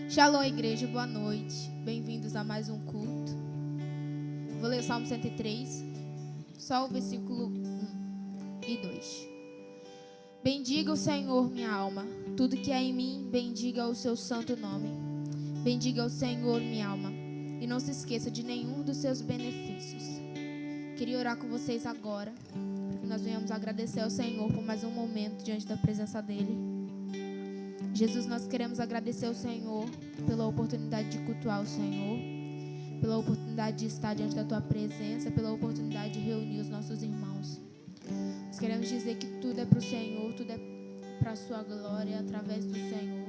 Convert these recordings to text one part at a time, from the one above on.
Shalom, igreja, boa noite. Bem-vindos a mais um culto. Vou ler o Salmo 103, só o versículo 1 e 2. Bendiga o Senhor, minha alma, tudo que há em mim, bendiga o seu santo nome. Bendiga o Senhor, minha alma, e não se esqueça de nenhum dos seus benefícios. Queria orar com vocês agora, para que nós venhamos agradecer ao Senhor por mais um momento diante da presença dEle. Jesus, nós queremos agradecer ao Senhor pela oportunidade de cultuar o Senhor, pela oportunidade de estar diante da Tua presença, pela oportunidade de reunir os nossos irmãos. Nós queremos dizer que tudo é para o Senhor, tudo é para a Sua glória, através do Senhor.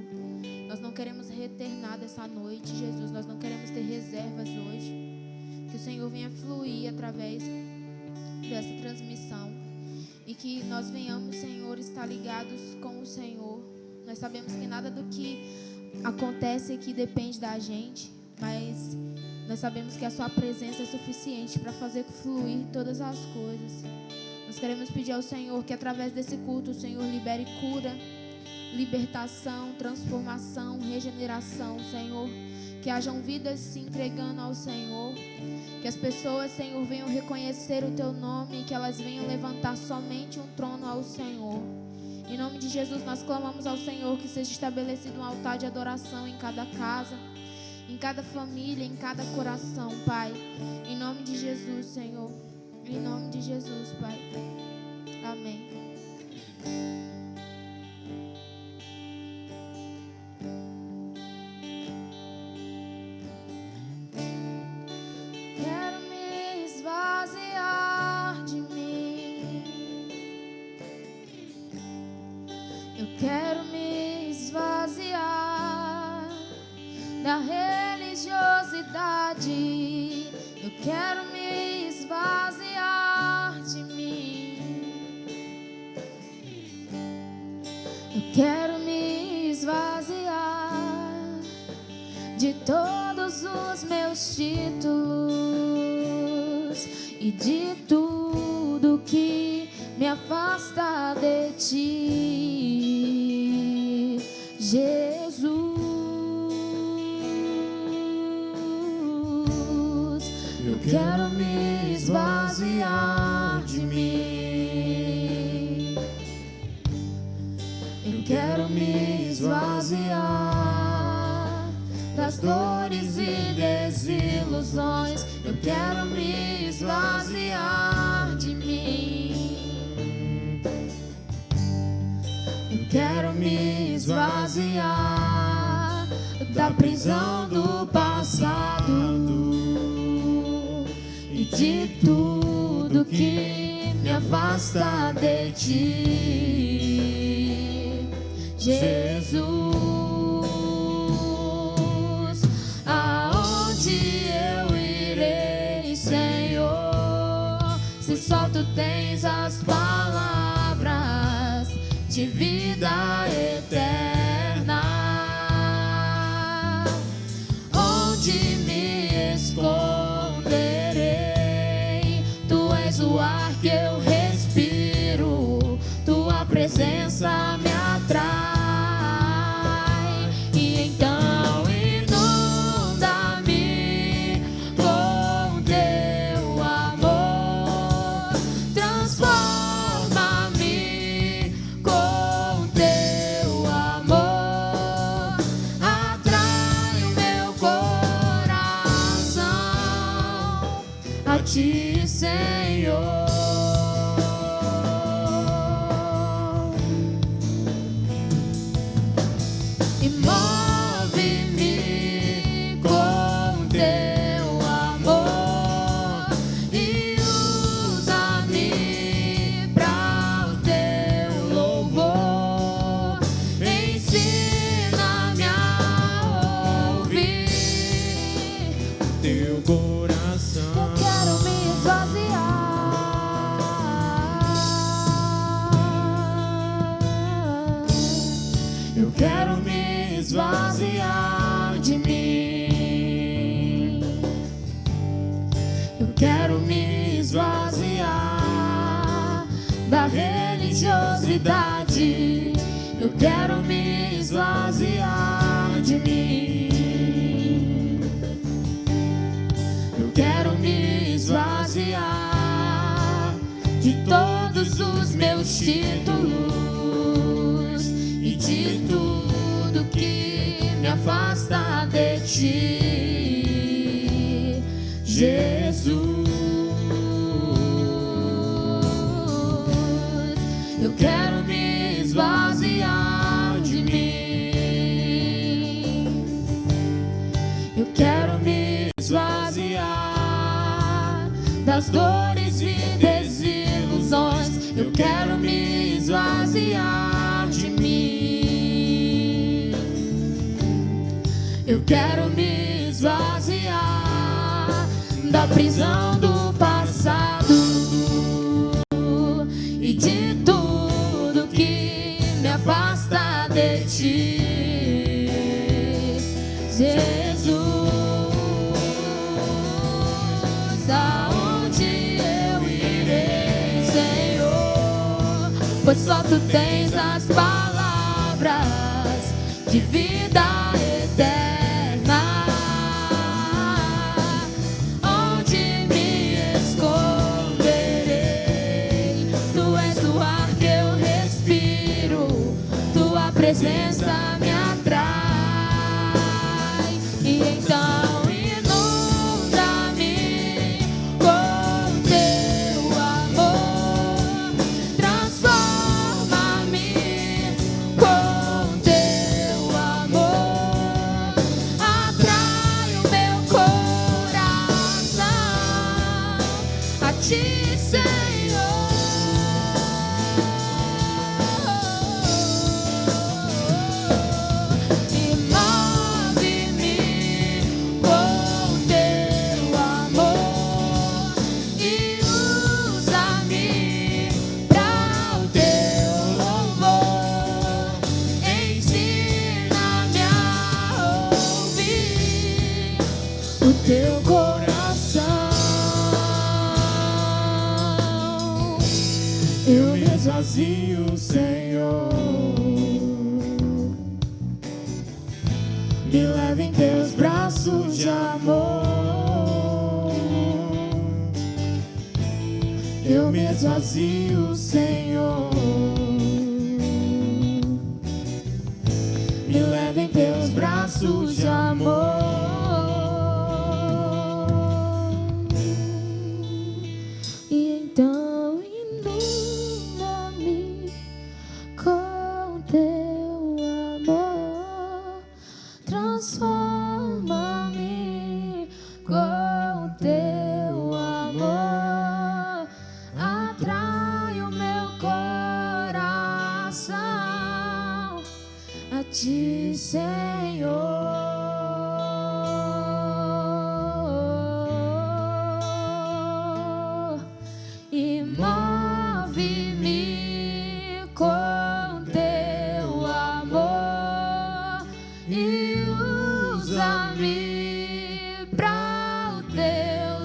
Nós não queremos reter nada essa noite, Jesus, nós não queremos ter reservas hoje. Que o Senhor venha fluir através dessa transmissão e que nós venhamos, Senhor, estar ligados com o Senhor. Nós sabemos que nada do que acontece aqui depende da gente, mas nós sabemos que a Sua presença é suficiente para fazer fluir todas as coisas. Nós queremos pedir ao Senhor que através desse culto o Senhor libere cura, libertação, transformação, regeneração, Senhor. Que hajam vidas se entregando ao Senhor. Que as pessoas, Senhor, venham reconhecer o Teu nome e que elas venham levantar somente um trono ao Senhor. Em nome de Jesus, nós clamamos ao Senhor que seja estabelecido um altar de adoração em cada casa, em cada família, em cada coração, Pai. Em nome de Jesus, Senhor. Em nome de Jesus, Pai. Amém. Quero me esvaziar de mim. Eu quero me esvaziar da religiosidade. Eu quero me esvaziar de mim. Eu quero me esvaziar de todos os meus títulos e de tudo que me afasta de Ti, Jesus. Eu quero me esvaziar de mim. Eu quero me esvaziar das dores e desilusões. Eu quero me esvaziar de mim. Eu quero me esvaziar da prisão do passado e de tudo que me afasta de Ti, Jesus. Aonde eu irei, Senhor, se só Tu tens as palavras de vida eterna? Onde me esconderei? Tu és o ar que eu respiro, Tua presença me atrai. E então inunda-me com Teu amor, transforma-me com Teu amor, atrai o meu coração a Ti, Senhor. E move-me com Teu amor e usa-me para o Teu louvor. Ensina-me a ouvir Teu coração. Eu quero me esvaziar. Eu quero me esvaziar de mim. Eu quero me esvaziar da religiosidade. Eu quero me esvaziar de mim. afasta de ti, Jesus. Eu quero me esvaziar de mim. Eu quero me esvaziar das dores e desilusões. Eu quero me esvaziar de mim. Eu quero me esvaziar da prisão do passado e de tudo que me afasta de ti, Jesus. Aonde eu irei, Senhor? Pois só tu tens as palavras de vida eterna. Onde me esconderei? Tu és o ar que eu respiro, tua presença me atrai. E então teu coração, eu me esvazio, Senhor. Me leva em teus braços de amor. Eu me esvazio, Senhor. Me leva em teus braços de amor. Transforma-me com teu amor, atrai o meu coração a ti, Senhor. E move-me com teu amor e usa-me para o teu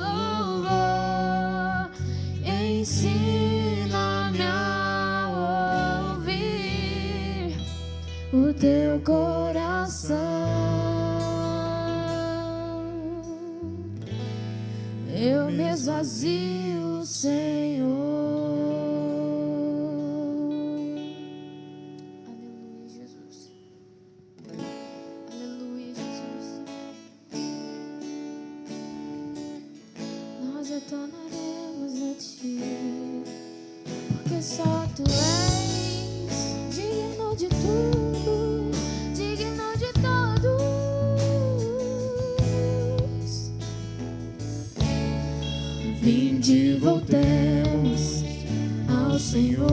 louvor. Ensina-me a ouvir o teu coração. Eu me esvazio, Senhor. Aleluia, Jesus. Aleluia, Jesus. Nós retornaremos a ti, porque só tu és digno de tudo, digno de todos. Vinde, voltemos ao Senhor,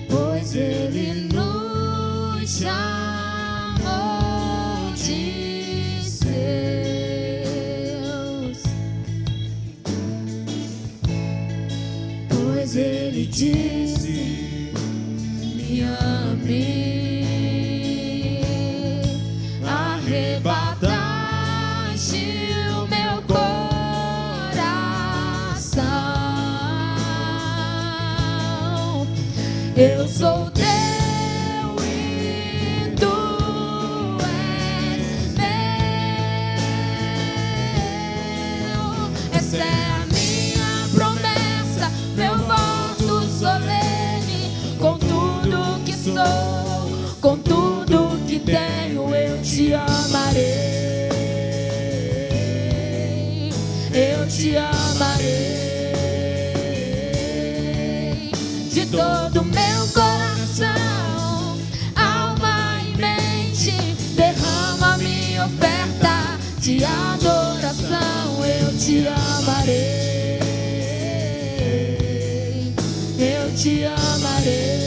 pois Ele nos chamou de seus, pois Ele disse: me ame. Arrebataste o meu coração. Eu sou teu e tu és meu. Essa é a minha promessa, meu voto solene, com tudo que sou, com tudo que tenho eu te amarei. Eu te amarei de todo meu coração, alma e mente. Derrama minha oferta de adoração. Eu te amarei. Eu te amarei.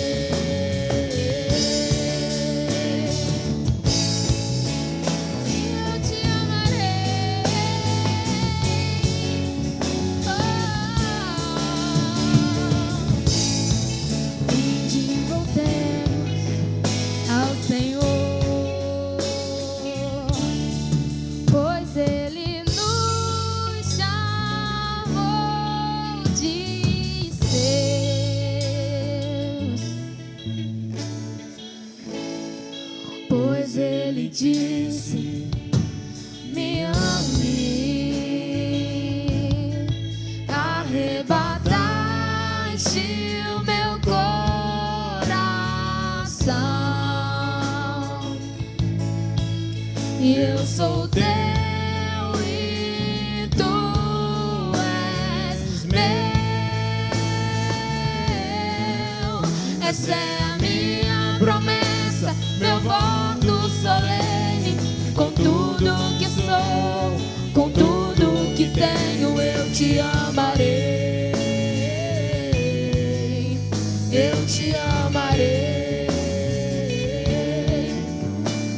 Ele disse: me ame, arrebataste o meu coração, e eu sou teu e tu és meu. Essa é a minha promessa, meu voto solene. Com tudo que sou, com tudo que tenho, eu te amarei. Eu te amarei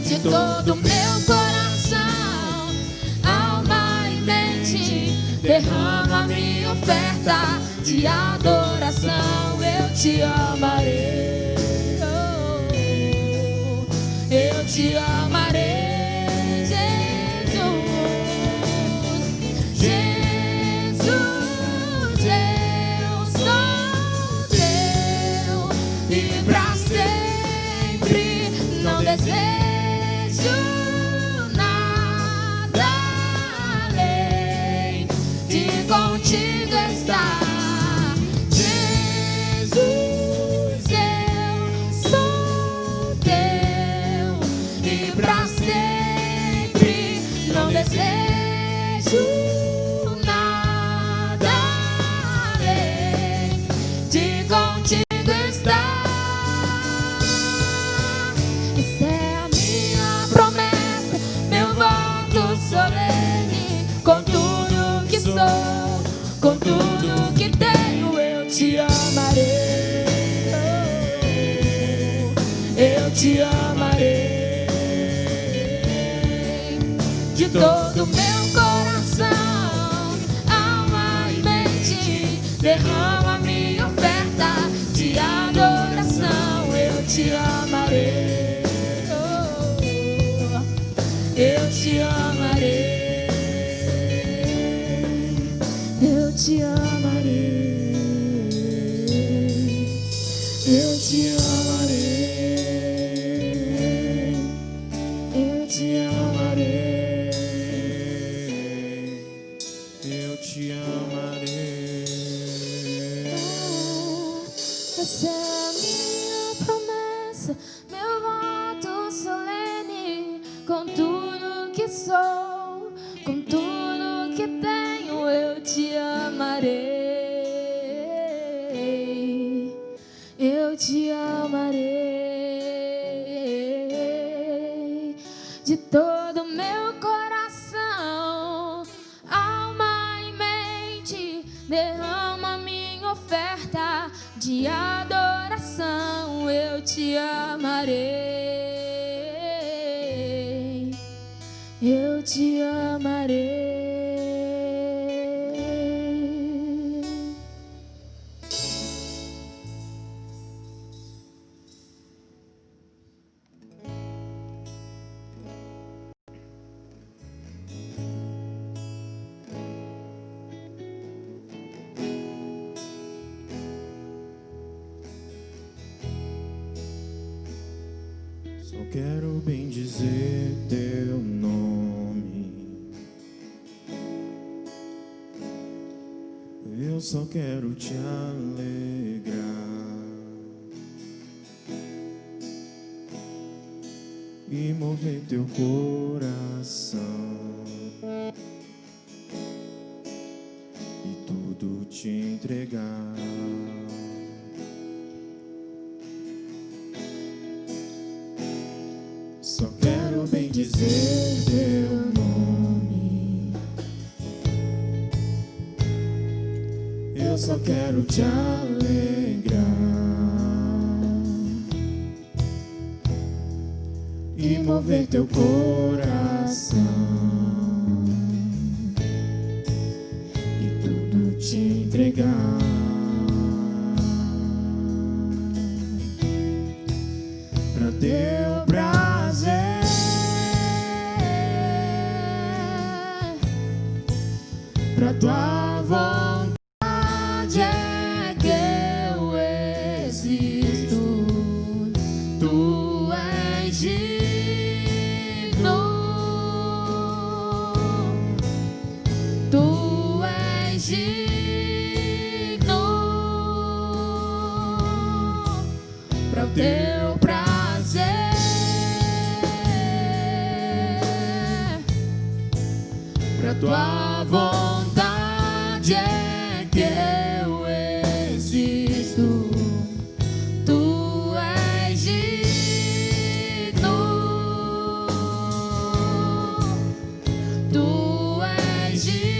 de todo meu coração, alma e mente. Derrama minha oferta de adoração. Eu te amarei. Eu te amarei, Jesus. Jesus, eu sou teu e pra sempre não desejo nada além de contigo estar. Desejo nada além de contigo estar. Essa é a minha promessa, meu voto solene. Com tudo que sou, com tudo que tenho, eu te amarei. Eu te amarei de todo meu coração, alma e mente. Derrama minha oferta de adoração. Eu te amarei. Eu te amarei. Eu te amarei. Eu te amarei. Eu te amarei. Te amarei. Essa é a minha promessa, meu voto solene. Com tudo que sou, com tudo que tenho, eu te amarei. Eu te amarei de todo meu coração, alma e mente. Derrama minha oferta de adoração. Eu te amarei. Eu te amarei. Só quero bendizer teu nome. Eu só quero te alegrar. e mover teu coração e tudo te entregar. Só quero bem dizer teu nome, eu só quero te alegrar e mover teu coração e tudo te entregar. Pra teu prazer, pra tua vontade é que eu existo. Tu és digno, tu és digno. Pra teu prazer, pra tua vontade é que eu existo. Tu és digno, tu és digno.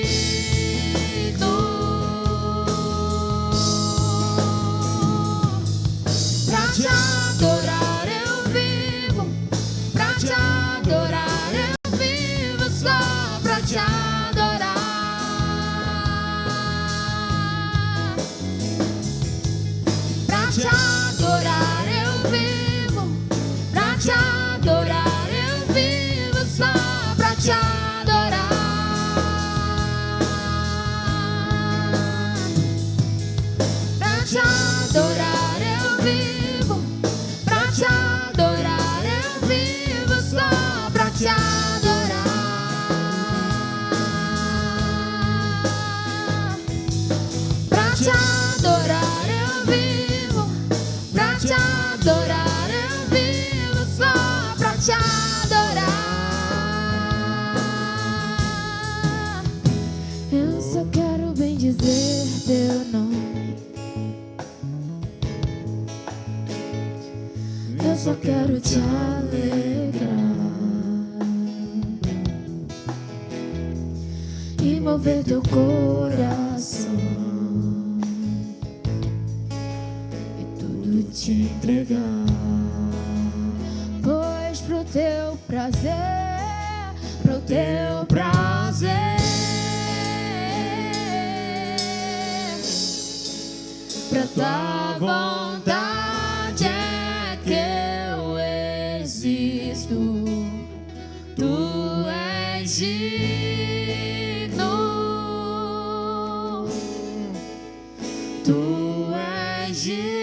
Pra te adorar eu vivo, pra te adorar eu vivo, só pra te adorar. Pra te adorar eu vivo, pra te adorar eu vivo, só pra te adorar. Pra te adorar eu vivo, pra te adorar eu vivo, só pra te adorar. Pra te adorar eu vivo, pra te adorar eu vivo, só pra te adorar. Eu só quero bem dizer teu nome, eu só quero te alegrar e mover teu coração e tudo te entregar. Pois pro teu prazer, pro teu prazer, pra tua vontade é que eu existo. Tu és digno, tu és digno.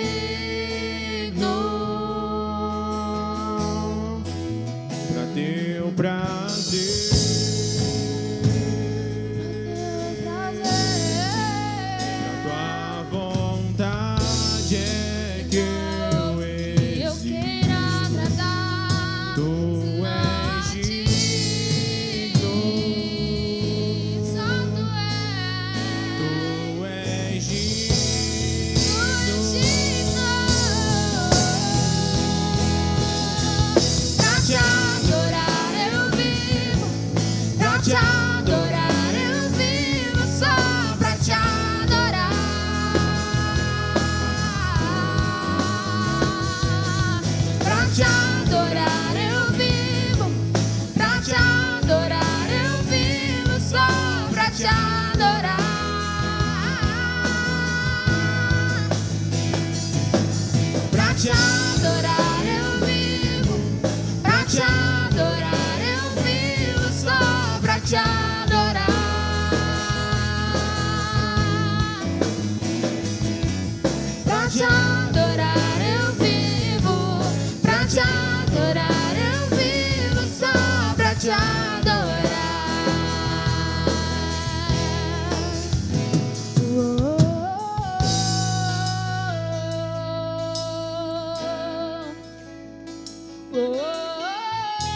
Pra teu prazer, pra tua vontade é que eu existo. Tu és digno, tu és digno. Pra te adorar eu vivo, pra te adorar eu vivo, só pra te adorar. Pra te adorar eu vivo, pra te adorar eu vivo, só pra te adorar. Pra te adorar eu vivo, pra te adorar eu vivo, só pra te adorar. Pra te adorar eu vivo, pra te adorar eu vivo, só pra te adorar. Oh, oh, oh.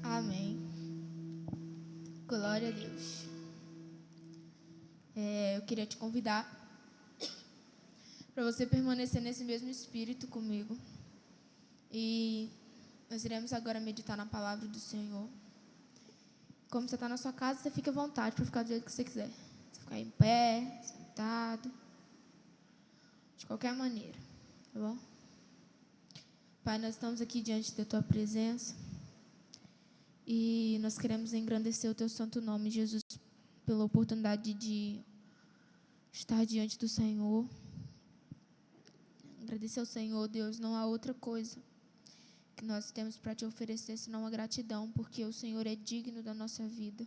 Amém. Glória a Deus. Eu queria te convidar para você permanecer nesse mesmo espírito comigo. E nós iremos agora meditar na palavra do Senhor. Como você está na sua casa, você fica à vontade para ficar do jeito que você quiser. Você ficar em pé, sentado, de qualquer maneira, tá bom? Pai, nós estamos aqui diante da Tua presença e nós queremos engrandecer o Teu santo nome, Jesus, pela oportunidade de estar diante do Senhor. Agradecer ao Senhor, Deus, não há outra coisa que nós temos para Te oferecer senão a gratidão, porque o Senhor é digno da nossa vida.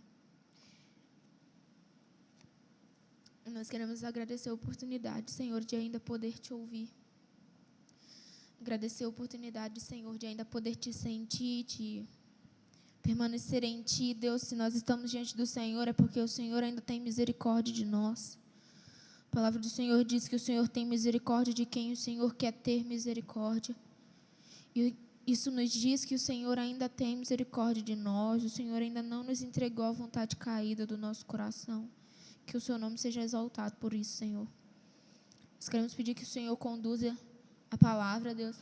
E nós queremos agradecer a oportunidade, Senhor, de ainda poder Te ouvir. Agradecer a oportunidade, Senhor, de ainda poder Te sentir, de permanecer em Ti. Deus, se nós estamos diante do Senhor, é porque o Senhor ainda tem misericórdia de nós. A palavra do Senhor diz que o Senhor tem misericórdia de quem o Senhor quer ter misericórdia. E isso nos diz que o Senhor ainda tem misericórdia de nós. O Senhor ainda não nos entregou a vontade caída do nosso coração. Que o Seu nome seja exaltado por isso, Senhor. Nós queremos pedir que o Senhor conduza a palavra, Deus.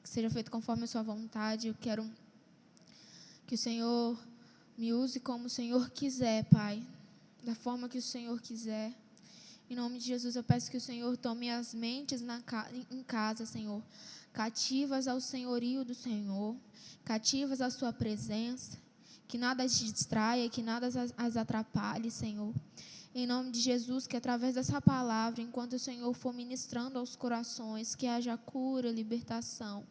Que seja feito conforme a Sua vontade. Eu quero que o Senhor me use como o Senhor quiser, Pai. Da forma que o Senhor quiser. Em nome de Jesus, eu peço que o Senhor tome as mentes em casa, Senhor, cativas ao senhorio do Senhor, cativas à Sua presença, que nada as distraia, que nada as atrapalhe, Senhor. Em nome de Jesus, que através dessa palavra, enquanto o Senhor for ministrando aos corações, que haja cura, libertação,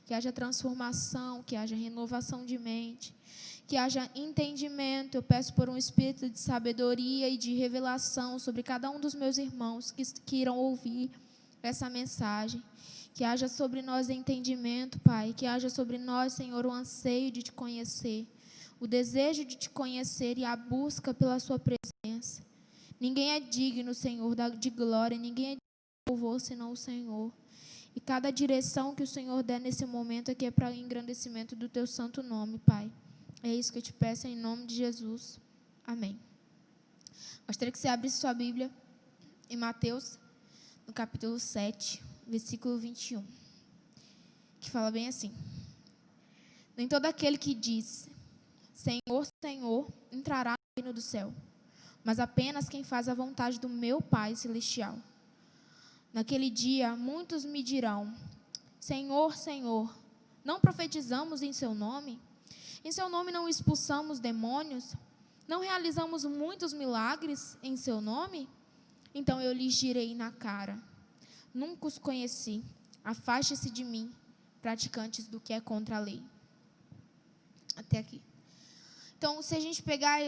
que haja transformação, que haja renovação de mente, que haja entendimento. Eu peço por um espírito de sabedoria e de revelação sobre cada um dos meus irmãos que irão ouvir essa mensagem. Que haja sobre nós entendimento, Pai. Que haja sobre nós, Senhor, o anseio de Te conhecer, o desejo de Te conhecer e a busca pela Sua presença. Ninguém é digno, Senhor, de glória, ninguém é digno de louvor senão o Senhor. E cada direção que o Senhor der nesse momento aqui é para o engrandecimento do Teu santo nome, Pai. É isso que eu te peço em nome de Jesus. Amém. Gostaria que você abrisse sua Bíblia em Mateus, no capítulo 7, versículo 21, que fala bem assim: nem todo aquele que diz Senhor, Senhor, entrará reino do céu, mas apenas quem faz a vontade do meu Pai celestial. Naquele dia, muitos me dirão: Senhor, Senhor, não profetizamos em seu nome? Em seu nome não expulsamos demônios? Não realizamos muitos milagres em seu nome? Então eu lhes direi na cara: nunca os conheci. Afaste-se de mim, praticantes do que é contra a lei. Até aqui. Então, se a gente pegar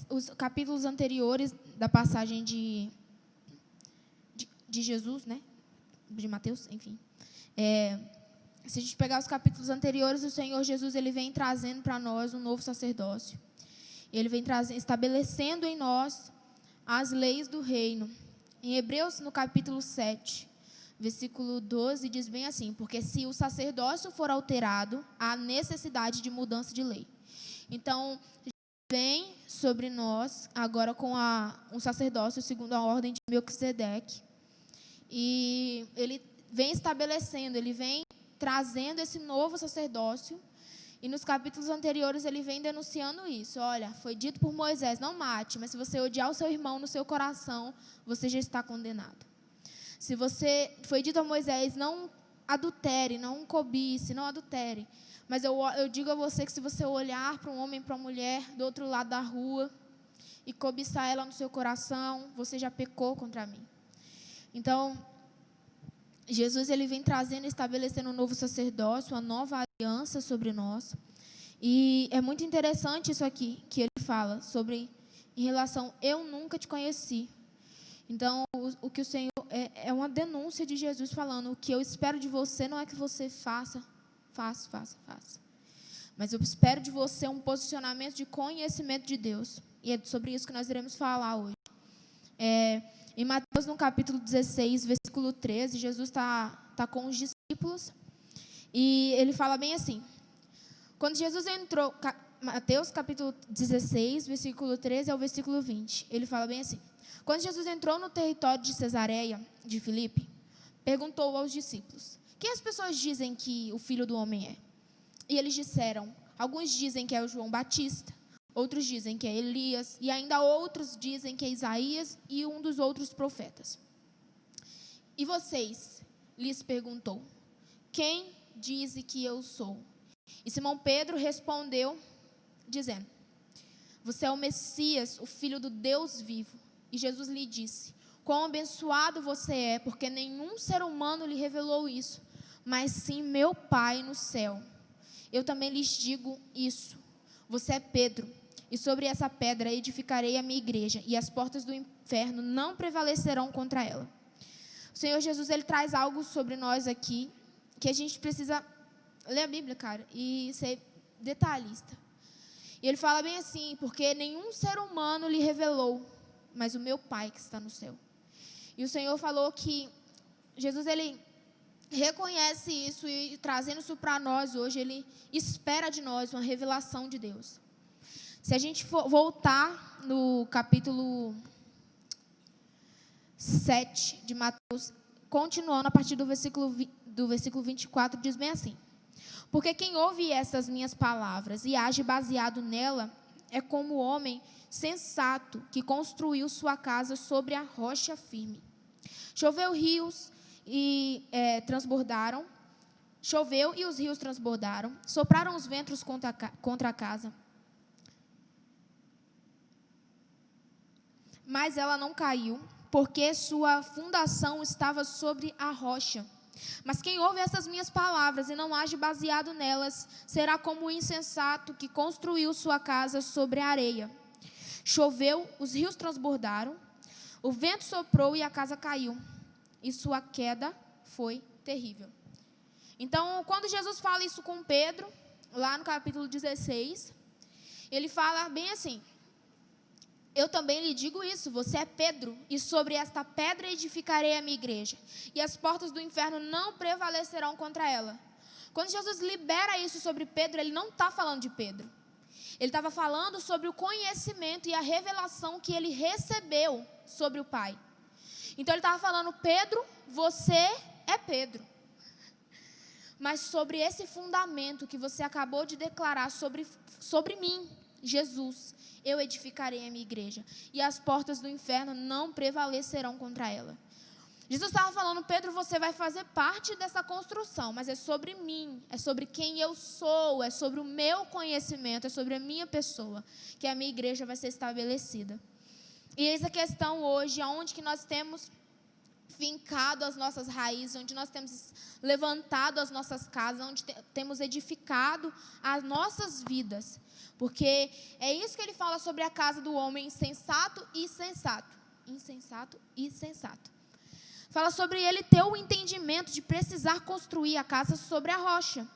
os capítulos anteriores da passagem de Jesus, né? De Mateus, enfim. Se a gente pegar os capítulos anteriores, o Senhor Jesus ele vem trazendo para nós um novo sacerdócio. Ele vem estabelecendo em nós as leis do reino. Em Hebreus, no capítulo 7, versículo 12, diz bem assim: porque se o sacerdócio for alterado, há necessidade de mudança de lei. Então, vem sobre nós agora com um sacerdócio segundo a ordem de Melquisedeque. E ele vem estabelecendo, ele vem trazendo esse novo sacerdócio. E nos capítulos anteriores ele vem denunciando isso. Olha, foi dito por Moisés: não mate, mas se você odiar o seu irmão no seu coração, você já está condenado. Foi dito a Moisés: não adultere, não cobice, não adultere. Mas eu digo a você que se você olhar para um homem, para uma mulher do outro lado da rua e cobiçar ela no seu coração, você já pecou contra mim. Então, Jesus ele vem trazendo, estabelecendo um novo sacerdócio, uma nova aliança sobre nós. E é muito interessante isso aqui, que ele fala sobre, em relação, eu nunca te conheci. Então, o que o Senhor, é uma denúncia de Jesus falando: o que eu espero de você não é que você faça. Mas eu espero de você um posicionamento de conhecimento de Deus. E é sobre isso que nós iremos falar hoje. Em Mateus, no capítulo 16, versículo 13, Jesus está com os discípulos. E ele fala bem assim: quando Jesus entrou, Mateus capítulo 16, versículo 13 ao versículo 20, ele fala bem assim: quando Jesus entrou no território de Cesareia de Filipe, perguntou aos discípulos: quem as pessoas dizem que o Filho do Homem é? E eles disseram: alguns dizem que é o João Batista, outros dizem que é Elias, e ainda outros dizem que é Isaías e um dos outros profetas. E vocês? Lhes perguntou: quem diz que eu sou? E Simão Pedro respondeu, dizendo: você é o Messias, o Filho do Deus vivo. E Jesus lhe disse: quão abençoado você é, porque nenhum ser humano lhe revelou isso, mas sim meu Pai no céu. Eu também lhes digo isso: você é Pedro, e sobre essa pedra edificarei a minha igreja, e as portas do inferno não prevalecerão contra ela. O Senhor Jesus ele traz algo sobre nós aqui, que a gente precisa ler a Bíblia, cara, e ser detalhista. E ele fala bem assim: porque nenhum ser humano lhe revelou, mas o meu Pai que está no céu. E o Senhor falou que Jesus ele reconhece isso, e trazendo isso para nós hoje, ele espera de nós uma revelação de Deus. Se a gente for voltar no capítulo 7 de Mateus, continuando a partir do versículo 24, diz bem assim: porque quem ouve essas minhas palavras e age baseado nela é como o homem sensato que construiu sua casa sobre a rocha firme. Choveu e os rios transbordaram, sopraram os ventos contra a casa, mas ela não caiu, porque sua fundação estava sobre a rocha. Mas quem ouve essas minhas palavras e não age baseado nelas, será como o insensato que construiu sua casa sobre a areia. Choveu, os rios transbordaram, o vento soprou e a casa caiu, e sua queda foi terrível. Então, quando Jesus fala isso com Pedro, lá no capítulo 16, ele fala bem assim: eu também lhe digo isso, você é Pedro, e sobre esta pedra edificarei a minha igreja, e as portas do inferno não prevalecerão contra ela. Quando Jesus libera isso sobre Pedro, ele não está falando de Pedro. Ele estava falando sobre o conhecimento e a revelação que ele recebeu sobre o Pai. Então ele estava falando: Pedro, você é Pedro. Mas sobre esse fundamento que você acabou de declarar sobre mim, Jesus, eu edificarei a minha igreja, e as portas do inferno não prevalecerão contra ela. Jesus estava falando, Pedro, você vai fazer parte dessa construção, mas é sobre mim, é sobre quem eu sou, é sobre o meu conhecimento, é sobre a minha pessoa, que a minha igreja vai ser estabelecida. E eis a questão hoje, aonde que nós temos fincado as nossas raízes, onde nós temos levantado as nossas casas, onde temos edificado as nossas vidas. Porque é isso que ele fala sobre a casa do homem insensato e sensato. Insensato e sensato. Fala sobre ele ter o entendimento de precisar construir a casa sobre a rocha.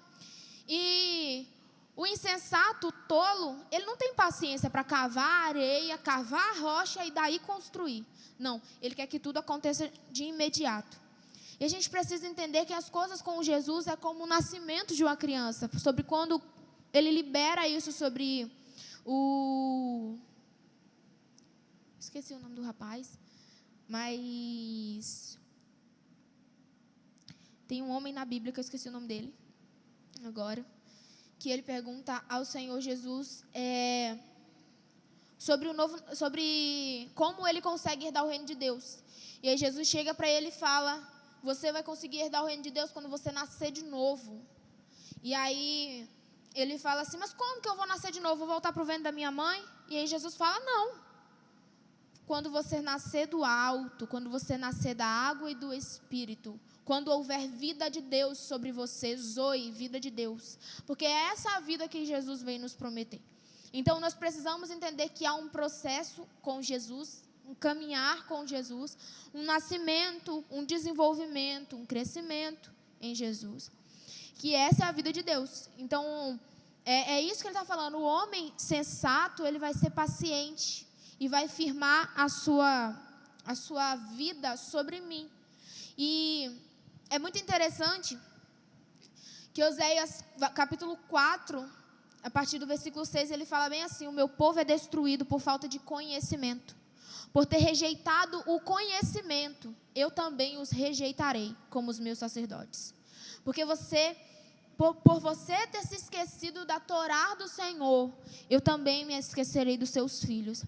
E o insensato, o tolo, ele não tem paciência para cavar areia, cavar a rocha e daí construir. Não, ele quer que tudo aconteça de imediato. E a gente precisa entender que as coisas com Jesus é como o nascimento de uma criança. Sobre quando ele libera isso sobre o... Esqueci o nome do rapaz. Mas... tem um homem na Bíblia, que eu esqueci o nome dele agora, que ele pergunta ao Senhor Jesus sobre como ele consegue herdar o reino de Deus. E aí Jesus chega para ele e fala, você vai conseguir herdar o reino de Deus quando você nascer de novo. E aí ele fala assim, mas como que eu vou nascer de novo? Vou voltar para o ventre da minha mãe? E aí Jesus fala, não. Quando você nascer do alto, quando você nascer da água e do Espírito, quando houver vida de Deus sobre você, zoe, vida de Deus. Porque é essa a vida que Jesus veio nos prometer. Então, nós precisamos entender que há um processo com Jesus, um caminhar com Jesus, um nascimento, um desenvolvimento, um crescimento em Jesus. Que essa é a vida de Deus. Então, é isso que ele está falando. O homem sensato, ele vai ser paciente e vai firmar a sua vida sobre mim. E é muito interessante que Oséias, capítulo 4, a partir do versículo 6, ele fala bem assim, o meu povo é destruído por falta de conhecimento. Por ter rejeitado o conhecimento, eu também os rejeitarei como os meus sacerdotes. Porque por você ter se esquecido da Torá do Senhor, eu também me esquecerei dos seus filhos.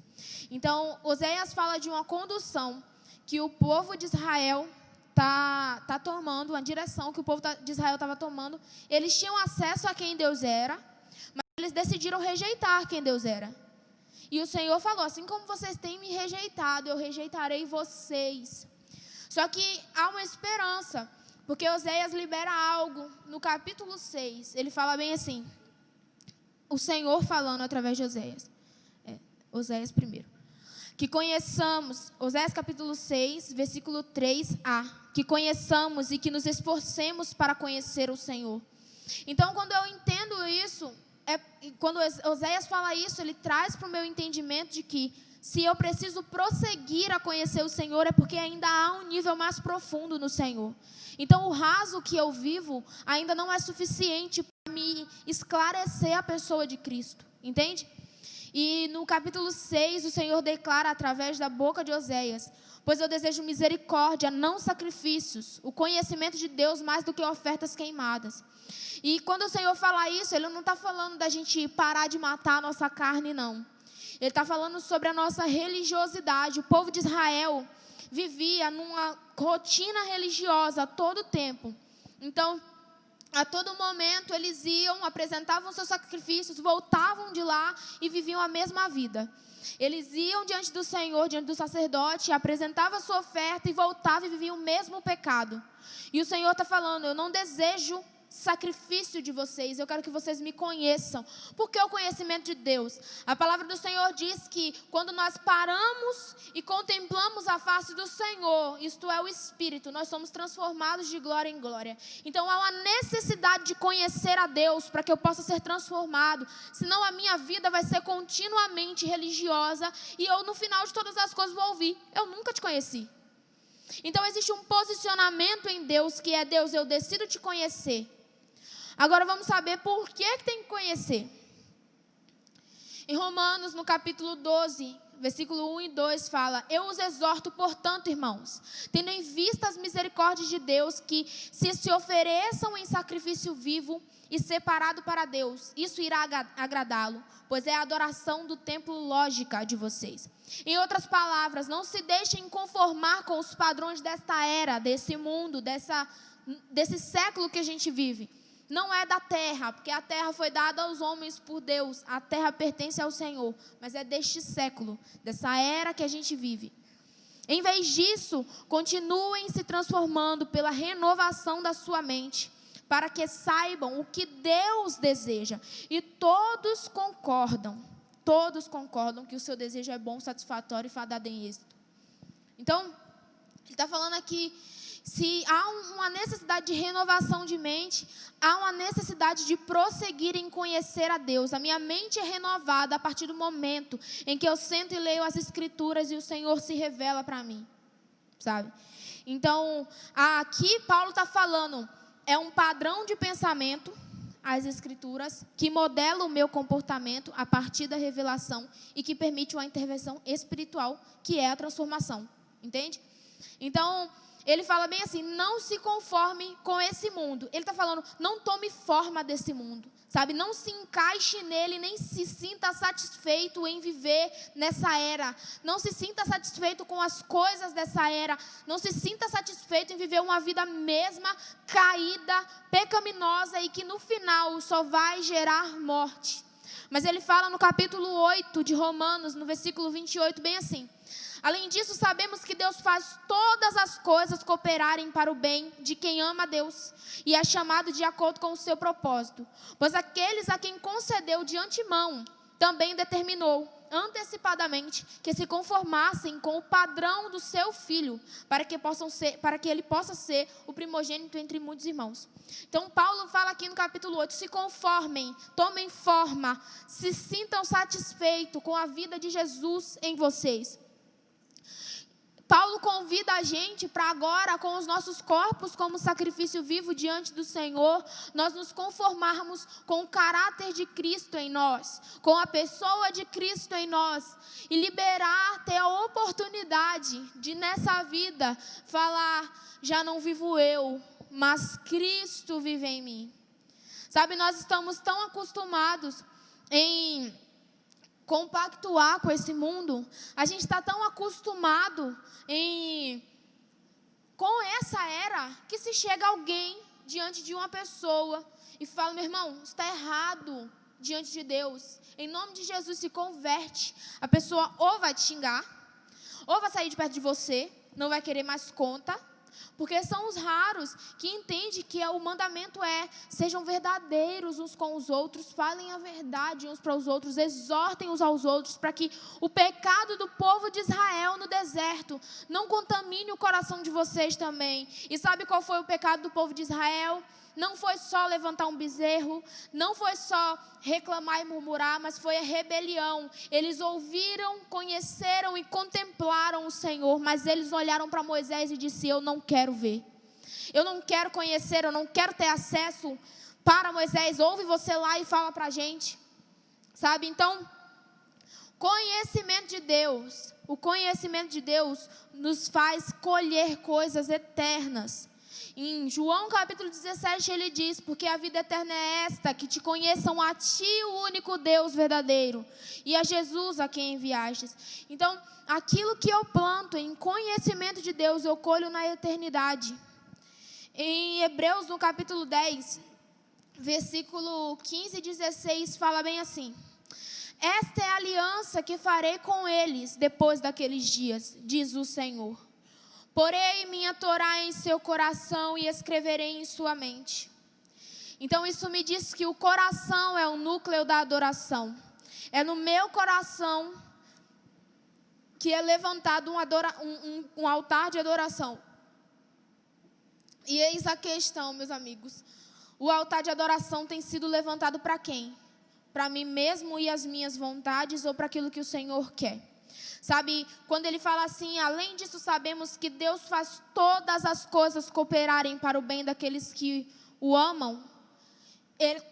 Então, Oséias fala de uma condução que o povo de Israel está tomando, uma direção que o povo de Israel estava tomando. Eles tinham acesso a quem Deus era, mas eles decidiram rejeitar quem Deus era. E o Senhor falou, assim como vocês têm me rejeitado, eu rejeitarei vocês. Só que há uma esperança, porque Oséias libera algo no capítulo 6. Ele fala bem assim, o Senhor falando através de Oséias. Oséias primeiro. Que conheçamos, Oséias capítulo 6, versículo 3a. Que conheçamos e que nos esforcemos para conhecer o Senhor. Então, quando eu entendo isso, quando Oséias fala isso, ele traz para o meu entendimento de que se eu preciso prosseguir a conhecer o Senhor, é porque ainda há um nível mais profundo no Senhor. Então, o raso que eu vivo ainda não é suficiente para me esclarecer a pessoa de Cristo, entende? E no capítulo 6, o Senhor declara através da boca de Oséias, pois eu desejo misericórdia, não sacrifícios, o conhecimento de Deus mais do que ofertas queimadas. E quando o Senhor fala isso, Ele não está falando da gente parar de matar a nossa carne, não. Ele está falando sobre a nossa religiosidade. O povo de Israel vivia numa rotina religiosa a todo tempo. Então, a todo momento, eles iam, apresentavam seus sacrifícios, voltavam de lá e viviam a mesma vida. Eles iam diante do Senhor, diante do sacerdote, apresentavam a sua oferta e voltavam e viviam o mesmo pecado. E o Senhor está falando, eu não desejo sacrifício de vocês, eu quero que vocês me conheçam. Por que o conhecimento de Deus? A palavra do Senhor diz que quando nós paramos e contemplamos a face do Senhor, isto é o Espírito, nós somos transformados de glória em glória. Então há uma necessidade de conhecer a Deus para que eu possa ser transformado, senão a minha vida vai ser continuamente religiosa e eu no final de todas as coisas vou ouvir, eu nunca te conheci. Então existe um posicionamento em Deus que é, Deus, eu decido te conhecer. Agora vamos saber por que tem que conhecer. Em Romanos, no capítulo 12, versículo 1 e 2 fala: eu os exorto, portanto, irmãos, tendo em vista as misericórdias de Deus, que se ofereçam em sacrifício vivo e separado para Deus, isso irá agradá-lo, pois é a adoração do templo lógica de vocês. Em outras palavras, não se deixem conformar com os padrões desta era, desse mundo, desse século que a gente vive. Não é da terra, porque a terra foi dada aos homens por Deus. A terra pertence ao Senhor, mas é deste século, dessa era que a gente vive. Em vez disso, continuem se transformando pela renovação da sua mente, para que saibam o que Deus deseja. E todos concordam que o seu desejo é bom, satisfatório e fadado em êxito. Então, ele está falando aqui, se há uma necessidade de renovação de mente, há uma necessidade de prosseguir em conhecer a Deus. A minha mente é renovada a partir do momento em que eu sento e leio as Escrituras e o Senhor se revela para mim, sabe? Então, aqui Paulo está falando, é um padrão de pensamento, as Escrituras, que modela o meu comportamento a partir da revelação e que permite uma intervenção espiritual, que é a transformação, entende? Então, ele fala bem assim, não se conforme com esse mundo. Ele está falando, não tome forma desse mundo, sabe? Não se encaixe nele, nem se sinta satisfeito em viver nessa era. Não se sinta satisfeito com as coisas dessa era. Não se sinta satisfeito em viver uma vida mesma, caída, pecaminosa e que no final só vai gerar morte. Mas ele fala no capítulo 8 de Romanos, no versículo 28, bem assim: além disso, sabemos que Deus faz todas as coisas cooperarem para o bem de quem ama a Deus e é chamado de acordo com o seu propósito. Pois aqueles a quem concedeu de antemão, também determinou antecipadamente que se conformassem com o padrão do seu Filho, para que ele possa ser o primogênito entre muitos irmãos. Então, Paulo fala aqui no capítulo 8, se conformem, tomem forma, se sintam satisfeitos com a vida de Jesus em vocês. Paulo convida a gente para agora, com os nossos corpos como sacrifício vivo diante do Senhor, nós nos conformarmos com o caráter de Cristo em nós, com a pessoa de Cristo em nós, e ter a oportunidade de nessa vida falar, já não vivo eu, mas Cristo vive em mim. Sabe, nós estamos tão acostumados em compactuar com esse mundo, a gente está tão acostumado com essa era, que se chega alguém diante de uma pessoa e fala, meu irmão, está errado diante de Deus, em nome de Jesus se converte, a pessoa ou vai te xingar, ou vai sair de perto de você, não vai querer mais conta, porque são os raros que entendem que o mandamento sejam verdadeiros uns com os outros, falem a verdade uns para os outros, exortem uns aos outros, para que o pecado do povo de Israel no deserto não contamine o coração de vocês também. E sabe qual foi o pecado do povo de Israel? Não foi só levantar um bezerro, não foi só reclamar e murmurar, mas foi a rebelião. Eles ouviram, conheceram e contemplaram o Senhor, mas eles olharam para Moisés e disseram, eu não quero ver. Eu não quero conhecer, eu não quero ter acesso. Para Moisés, ouve você lá e fala para a gente. Sabe, então, conhecimento de Deus, o conhecimento de Deus nos faz colher coisas eternas. Em João capítulo 17 ele diz, porque a vida eterna é esta, que te conheçam a ti, o único Deus verdadeiro, e a Jesus a quem enviastes. Então, aquilo que eu planto em conhecimento de Deus, eu colho na eternidade. Em Hebreus no capítulo 10, versículo 15 e 16, fala bem assim: esta é a aliança que farei com eles depois daqueles dias, diz o Senhor. Porei minha Torá em seu coração e escreverei em sua mente. Então isso me diz que o coração é o núcleo da adoração. É no meu coração que é levantado um altar de adoração. E eis a questão, meus amigos. O altar de adoração tem sido levantado para quem? Para mim mesmo e as minhas vontades ou para aquilo que o Senhor quer? Sabe, quando ele fala assim, além disso sabemos que Deus faz todas as coisas cooperarem para o bem daqueles que o amam.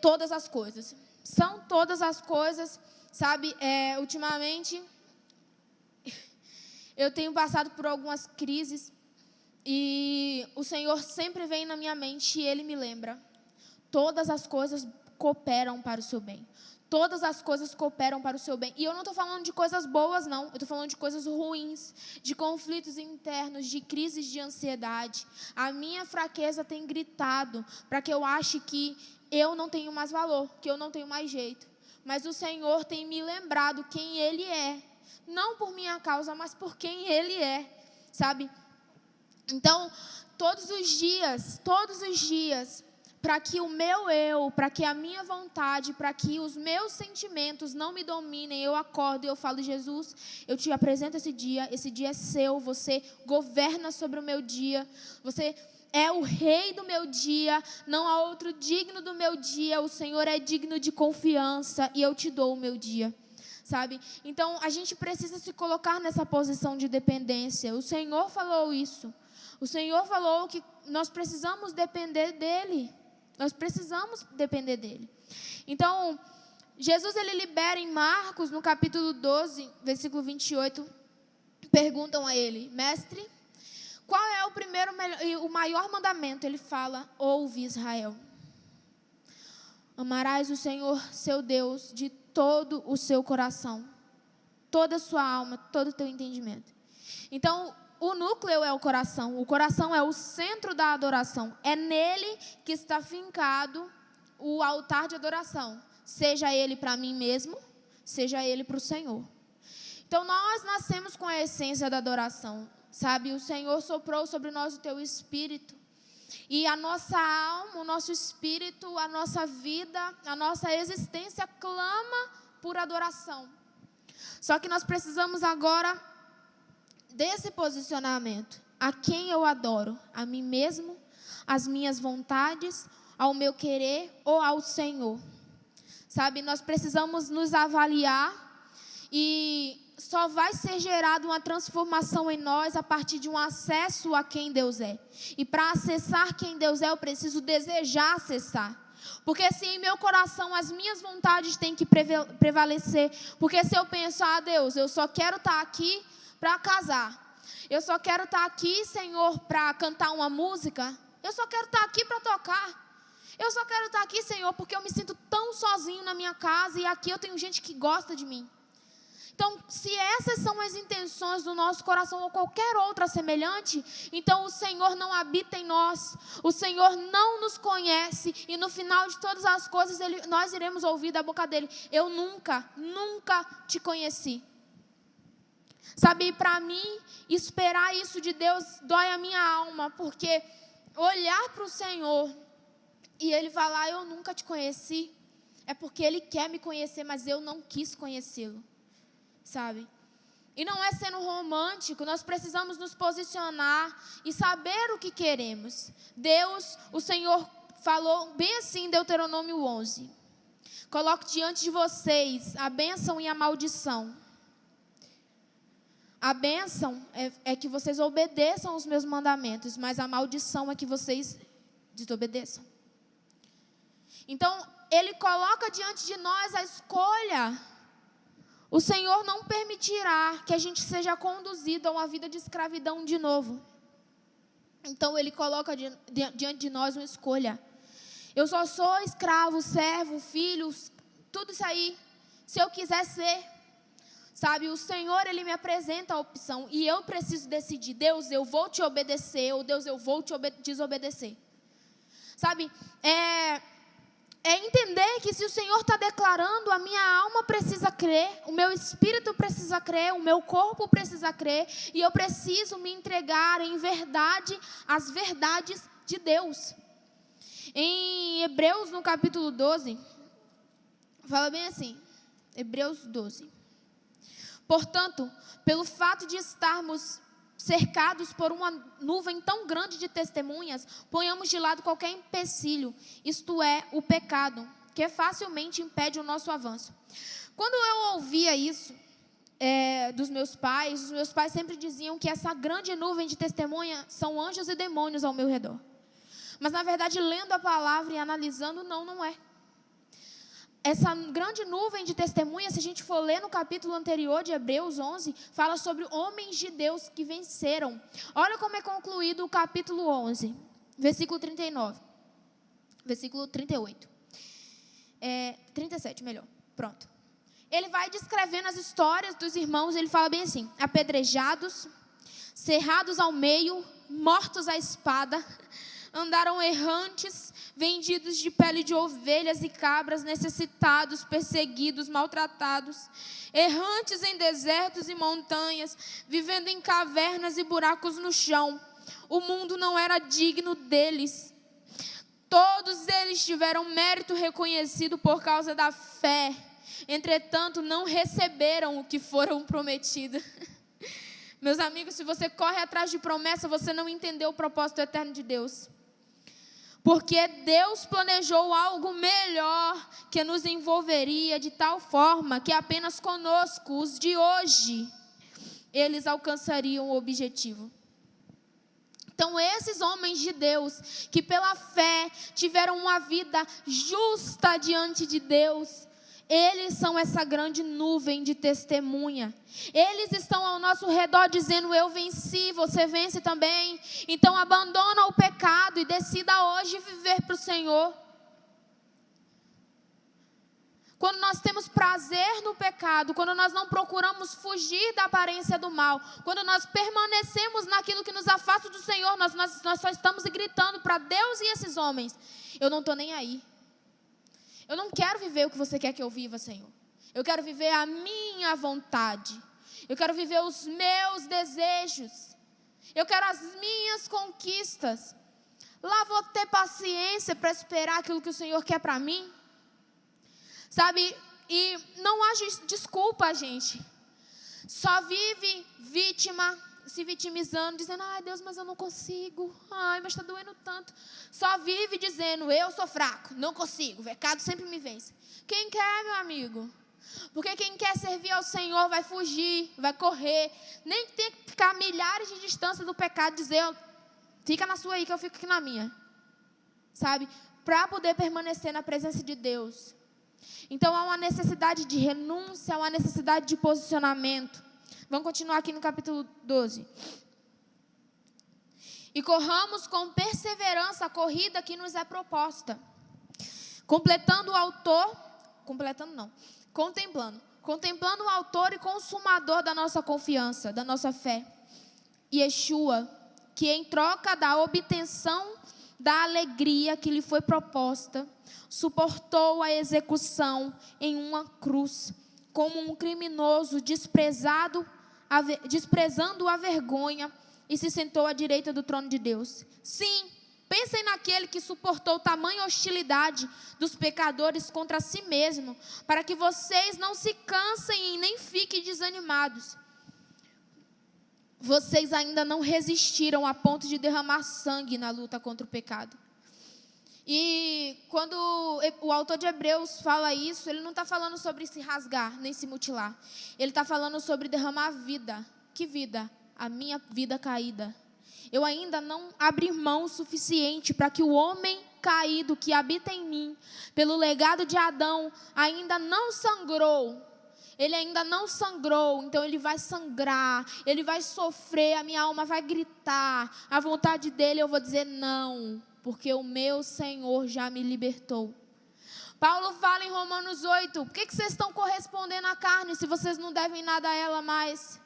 Todas as coisas. São todas as coisas, sabe, ultimamente Eu tenho passado por algumas crises e o Senhor sempre vem na minha mente e Ele me lembra. Todas as coisas cooperam para o seu bem. Todas as coisas cooperam para o seu bem. E eu não estou falando de coisas boas, não. Eu estou falando de coisas ruins, de conflitos internos, de crises de ansiedade. A minha fraqueza tem gritado para que eu ache que eu não tenho mais valor, que eu não tenho mais jeito. Mas o Senhor tem me lembrado quem Ele é. Não por minha causa, mas por quem Ele é, sabe? Então, todos os dias, para que o meu eu, para que a minha vontade, para que os meus sentimentos não me dominem, eu acordo e eu falo: Jesus, eu te apresento esse dia é seu, você governa sobre o meu dia, você é o rei do meu dia, não há outro digno do meu dia, o Senhor é digno de confiança e eu te dou o meu dia, sabe? Então, a gente precisa se colocar nessa posição de dependência. O Senhor falou isso, o Senhor falou que nós precisamos depender dEle. Nós precisamos depender dEle. Então, Jesus, Ele libera em Marcos, no capítulo 12, versículo 28, perguntam a Ele: Mestre, qual é o primeiro e o maior mandamento? Ele fala: ouve, Israel. Amarás o Senhor, seu Deus, de todo o seu coração, toda a sua alma, todo o teu entendimento. Então, o núcleo é o coração é o centro da adoração, é nele que está fincado o altar de adoração, seja ele para mim mesmo, seja ele para o Senhor. Então, nós nascemos com a essência da adoração, sabe? O Senhor soprou sobre nós o teu espírito, e a nossa alma, o nosso espírito, a nossa vida, a nossa existência clama por adoração. Só que nós precisamos agora desse posicionamento. A quem eu adoro? A mim mesmo? As minhas vontades? Ao meu querer? Ou ao Senhor? Sabe, nós precisamos nos avaliar e só vai ser gerada uma transformação em nós a partir de um acesso a quem Deus é. E para acessar quem Deus é, eu preciso desejar acessar. Porque se em meu coração as minhas vontades têm que prevalecer, porque se eu penso: Deus, eu só quero estar aqui para casar, eu só quero estar aqui, Senhor, para cantar uma música, eu só quero estar aqui para tocar, eu só quero estar aqui, Senhor, porque eu me sinto tão sozinho na minha casa e aqui eu tenho gente que gosta de mim. Então, se essas são as intenções do nosso coração ou qualquer outra semelhante, então o Senhor não habita em nós, o Senhor não nos conhece e no final de todas as coisas nós iremos ouvir da boca dele: eu nunca te conheci. Sabe, para mim, esperar isso de Deus dói a minha alma, porque olhar para o Senhor e Ele falar: eu nunca te conheci, é porque Ele quer me conhecer, mas eu não quis conhecê-lo, sabe? E não é sendo romântico, nós precisamos nos posicionar e saber o que queremos. Deus, o Senhor falou bem assim em Deuteronômio 11: coloco diante de vocês a bênção e a maldição. A bênção é que vocês obedeçam os meus mandamentos, mas a maldição é que vocês desobedeçam. Então, Ele coloca diante de nós a escolha. O Senhor não permitirá que a gente seja conduzido a uma vida de escravidão de novo. Então, Ele coloca diante de nós uma escolha. Eu só sou escravo, servo, filho, tudo isso aí, se eu quiser ser. Sabe, o Senhor, Ele me apresenta a opção e eu preciso decidir: Deus, eu vou te obedecer, ou Deus, eu vou te desobedecer. Sabe, é entender que se o Senhor está declarando, a minha alma precisa crer, o meu espírito precisa crer, o meu corpo precisa crer, e eu preciso me entregar em verdade às verdades de Deus. Em Hebreus, no capítulo 12, fala bem assim, Hebreus 12. Portanto, pelo fato de estarmos cercados por uma nuvem tão grande de testemunhas, ponhamos de lado qualquer empecilho, isto é, o pecado, que facilmente impede o nosso avanço. Quando eu ouvia isso dos meus pais, os meus pais sempre diziam que essa grande nuvem de testemunha são anjos e demônios ao meu redor. Mas, na verdade, lendo a palavra e analisando, não é. essa grande nuvem de testemunhas, se a gente for ler no capítulo anterior de Hebreus 11, fala sobre homens de Deus que venceram. Olha como é concluído o capítulo 11, versículo 39. Versículo 38. 37, melhor. Pronto. Ele vai descrevendo as histórias dos irmãos, ele fala bem assim: apedrejados, cerrados ao meio, mortos à espada, andaram errantes, vendidos de pele de ovelhas e cabras, necessitados, perseguidos, maltratados, errantes em desertos e montanhas, vivendo em cavernas e buracos no chão. O mundo não era digno deles. Todos eles tiveram mérito reconhecido por causa da fé. Entretanto, não receberam o que foram prometido. Meus amigos, se você corre atrás de promessa, você não entendeu o propósito eterno de Deus. Porque Deus planejou algo melhor que nos envolveria de tal forma que apenas conosco, os de hoje, eles alcançariam o objetivo. Então, esses homens de Deus, que pela fé tiveram uma vida justa diante de Deus, eles são essa grande nuvem de testemunha. Eles estão ao nosso redor dizendo: eu venci, você vence também. Então abandona o pecado e decida hoje viver para o Senhor. Quando nós temos prazer no pecado, quando nós não procuramos fugir da aparência do mal, quando nós permanecemos naquilo que nos afasta do Senhor, nós só estamos gritando para Deus e esses homens: eu não estou nem aí. Eu não quero viver o que você quer que eu viva, Senhor. Eu quero viver a minha vontade. Eu quero viver os meus desejos. Eu quero as minhas conquistas. Lá vou ter paciência para esperar aquilo que o Senhor quer para mim. Sabe? E não há desculpa, gente. Só vive vítima, se vitimizando, dizendo: ai Deus, mas eu não consigo, ai, mas está doendo tanto. Só vive dizendo: eu sou fraco, não consigo, o pecado sempre me vence. Quem quer, meu amigo? Porque quem quer servir ao Senhor vai fugir, vai correr. Nem tem que ficar a milhares de distância do pecado, dizer: fica na sua aí que eu fico aqui na minha. Sabe? Para poder permanecer na presença de Deus. Então há uma necessidade de renúncia, há uma necessidade de posicionamento. Vamos continuar aqui no capítulo 12. E corramos com perseverança a corrida que nos é proposta. Contemplando o autor e consumador da nossa confiança, da nossa fé. Yeshua, que em troca da obtenção da alegria que lhe foi proposta, suportou a execução em uma cruz, como um criminoso desprezando a vergonha, e se sentou à direita do trono de Deus. Sim, pensem naquele que suportou tamanha hostilidade dos pecadores contra si mesmo, para que vocês não se cansem e nem fiquem desanimados. Vocês ainda não resistiram a ponto de derramar sangue na luta contra o pecado. E quando o autor de Hebreus fala isso, ele não está falando sobre se rasgar, nem se mutilar. Ele está falando sobre derramar vida. Que vida? A minha vida caída. Eu ainda não abri mão o suficiente para que o homem caído que habita em mim, pelo legado de Adão, ainda não sangrou. Ele ainda não sangrou, então ele vai sangrar, ele vai sofrer, a minha alma vai gritar. A vontade dele eu vou dizer não, porque o meu Senhor já me libertou. Paulo fala em Romanos 8, por que vocês estão correspondendo à carne se vocês não devem nada a ela mais?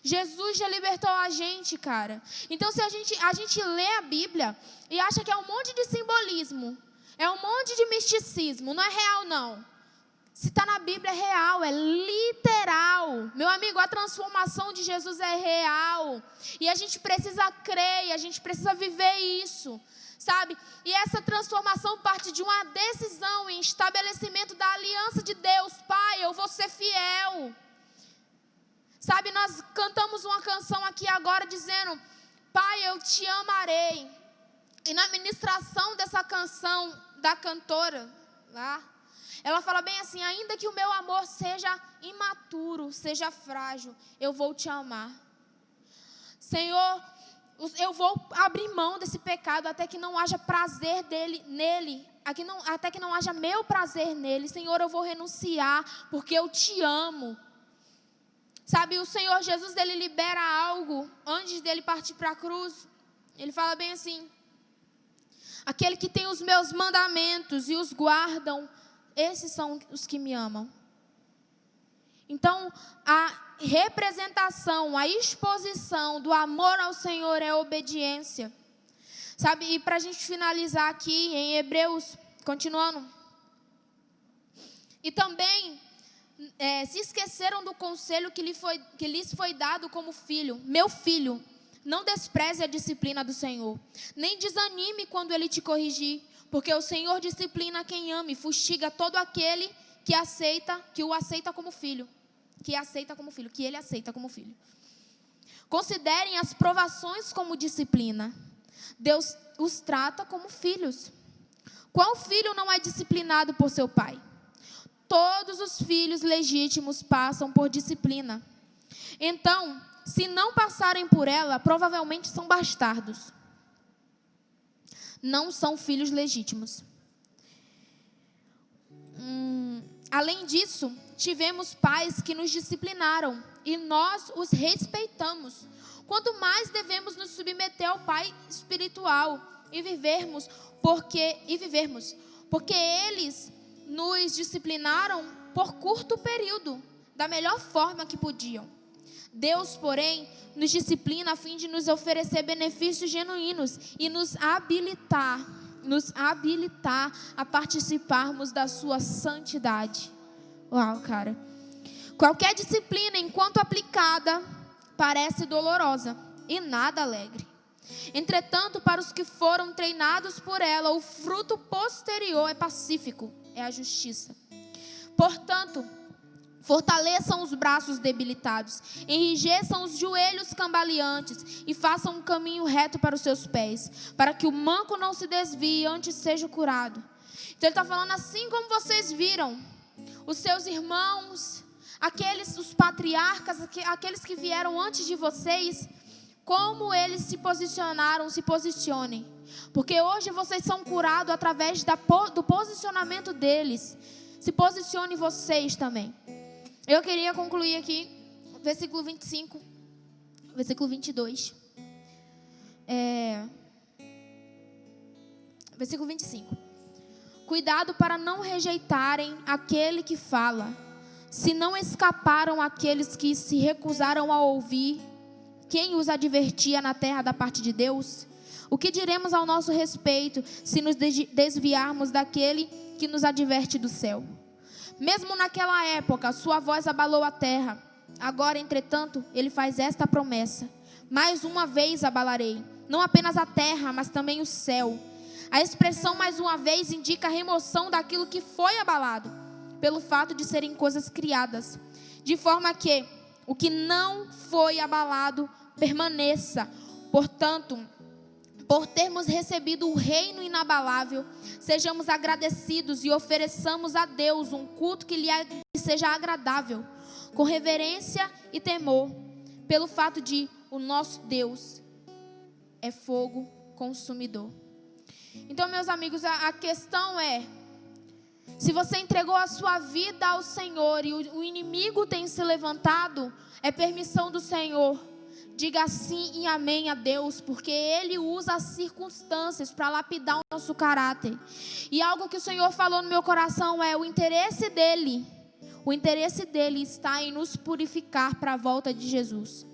Jesus já libertou a gente, cara. Então se a gente lê a Bíblia e acha que é um monte de simbolismo, é um monte de misticismo, não é real não. Se está na Bíblia é real, é literal. Meu amigo, a transformação de Jesus é real. E a gente precisa crer, e a gente precisa viver isso. Sabe? E essa transformação parte de uma decisão em estabelecimento da aliança de Deus. Pai, eu vou ser fiel. Sabe, nós cantamos uma canção aqui agora dizendo: Pai, eu te amarei. E na ministração dessa canção, da cantora lá, ela fala bem assim: ainda que o meu amor seja imaturo, seja frágil, eu vou te amar. Senhor, eu vou abrir mão desse pecado até que não haja prazer nele até que não haja meu prazer nele. Senhor, eu vou renunciar porque eu te amo. Sabe, o Senhor Jesus, ele libera algo antes dele partir para a cruz. Ele fala bem assim: aquele que tem os meus mandamentos e os guardam, esses são os que me amam. Então, a representação, a exposição do amor ao Senhor é a obediência. Sabe, e para a gente finalizar aqui em Hebreus, continuando. E também se esqueceram do conselho que lhes foi dado como filho. Meu filho, não despreze a disciplina do Senhor, nem desanime quando ele te corrigir, porque o Senhor disciplina quem ama e fustiga todo aquele que o aceita como filho. Que ele aceita como filho. Considerem as provações como disciplina. Deus os trata como filhos. Qual filho não é disciplinado por seu pai? Todos os filhos legítimos passam por disciplina. Então, se não passarem por ela, provavelmente são bastardos. Não são filhos legítimos. Além disso, tivemos pais que nos disciplinaram e nós os respeitamos. Quanto mais devemos nos submeter ao Pai espiritual e vivermos, porque eles nos disciplinaram por curto período, da melhor forma que podiam. Deus, porém, nos disciplina a fim de nos oferecer benefícios genuínos e nos habilitar a participarmos da sua santidade. Uau, cara. Qualquer disciplina, enquanto aplicada, parece dolorosa e nada alegre. Entretanto, para os que foram treinados por ela, o fruto posterior é pacífico, é a justiça. Portanto, fortaleçam os braços debilitados, enrijeçam os joelhos cambaleantes e façam um caminho reto para os seus pés, para que o manco não se desvie, antes seja curado. Então ele está falando assim como vocês viram, os seus irmãos, os patriarcas, aqueles que vieram antes de vocês, como eles se posicionaram, se posicionem. Porque hoje vocês são curados através do posicionamento deles. Se posicione vocês também. Eu queria concluir aqui, versículo 25, versículo 22. Versículo 25. Cuidado para não rejeitarem aquele que fala, se não escaparam aqueles que se recusaram a ouvir quem os advertia na terra da parte de Deus. O que diremos ao nosso respeito se nos desviarmos daquele que nos adverte do céu? Mesmo naquela época, sua voz abalou a terra. Agora, entretanto, ele faz esta promessa: mais uma vez abalarei, não apenas a terra, mas também o céu. A expressão mais uma vez indica a remoção daquilo que foi abalado, pelo fato de serem coisas criadas, de forma que o que não foi abalado permaneça. Portanto, por termos recebido o reino inabalável, sejamos agradecidos e ofereçamos a Deus um culto que lhe seja agradável, com reverência e temor, pelo fato de o nosso Deus é fogo consumidor. Então, meus amigos, a questão é: se você entregou a sua vida ao Senhor e o inimigo tem se levantado, é permissão do Senhor. Diga sim e amém a Deus, porque Ele usa as circunstâncias para lapidar o nosso caráter. E algo que o Senhor falou no meu coração é: o interesse dEle está em nos purificar para a volta de Jesus.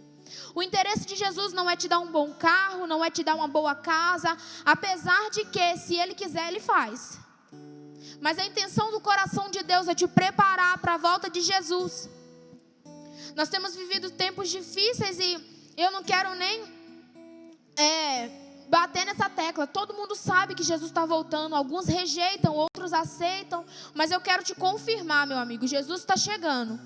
O interesse de Jesus não é te dar um bom carro, não é te dar uma boa casa, apesar de que, se Ele quiser, Ele faz. Mas a intenção do coração de Deus é te preparar para a volta de Jesus. Nós temos vivido tempos difíceis e eu não quero nem bater nessa tecla. Todo mundo sabe que Jesus está voltando. Alguns rejeitam, outros aceitam. Mas eu quero te confirmar, meu amigo, Jesus está chegando.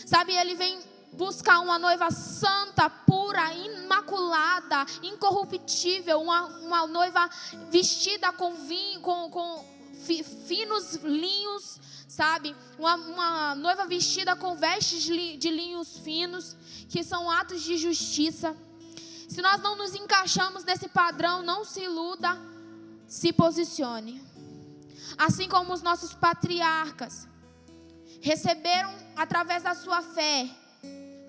Sabe, Ele vem buscar uma noiva santa, pura, imaculada, incorruptível. Uma noiva vestida com vinho, com finos linhos, sabe? Uma noiva vestida com vestes de linhos finos, que são atos de justiça. Se nós não nos encaixamos nesse padrão, não se iluda, se posicione. assim como os nossos patriarcas receberam através da sua fé,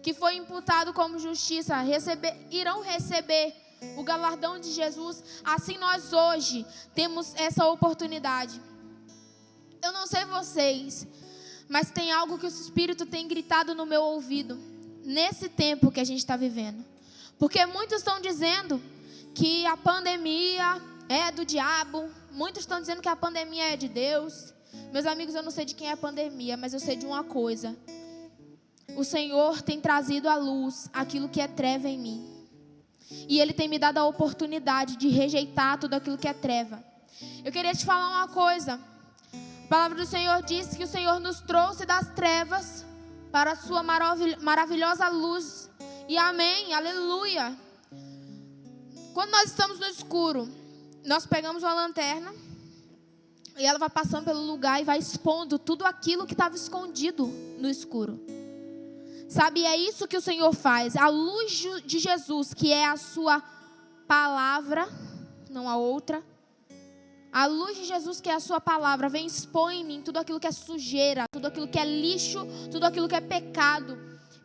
que foi imputado como justiça, irão receber o galardão de Jesus. Assim nós hoje temos essa oportunidade. Eu não sei vocês, mas tem algo que o Espírito tem gritado no meu ouvido nesse tempo que a gente está vivendo. Porque muitos estão dizendo que a pandemia é do diabo, muitos estão dizendo que a pandemia é de Deus. Meus amigos, eu não sei de quem é a pandemia, mas eu sei de uma coisa: o Senhor tem trazido à luz aquilo que é treva em mim, e Ele tem me dado a oportunidade de rejeitar tudo aquilo que é treva. Eu queria te falar uma coisa. A palavra do Senhor diz que o Senhor nos trouxe das trevas para a sua maravilhosa luz. E amém, aleluia. Quando nós estamos no escuro, nós pegamos uma lanterna e ela vai passando pelo lugar e vai expondo tudo aquilo que estava escondido no escuro. Sabe, é isso que o Senhor faz. A luz de Jesus, que é a sua palavra, não a outra. A luz de Jesus, que é a sua palavra, vem expor em mim tudo aquilo que é sujeira, tudo aquilo que é lixo, tudo aquilo que é pecado,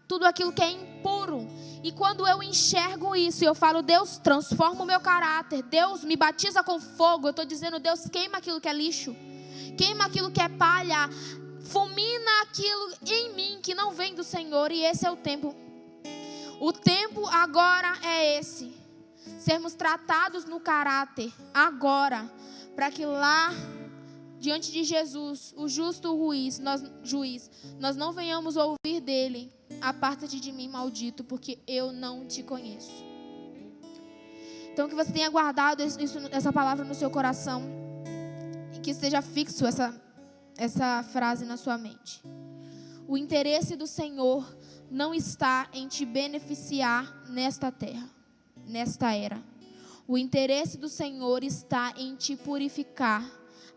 tudo aquilo que é impuro. E quando eu enxergo isso, eu falo: Deus, transforma o meu caráter. Deus, me batiza com fogo. Eu estou dizendo: Deus, queima aquilo que é lixo, queima aquilo que é palha, fulmina aquilo em mim que não vem do Senhor. E esse é o tempo. O tempo agora é esse. Sermos tratados no caráter agora, para que lá, diante de Jesus, o justo juiz, nós não venhamos ouvir dele: aparta-te de mim, maldito, porque eu não te conheço. Então, que você tenha guardado essa palavra no seu coração, e que esteja fixo essa frase na sua mente. O interesse do Senhor não está em te beneficiar nesta terra, nesta era. O interesse do Senhor está em te purificar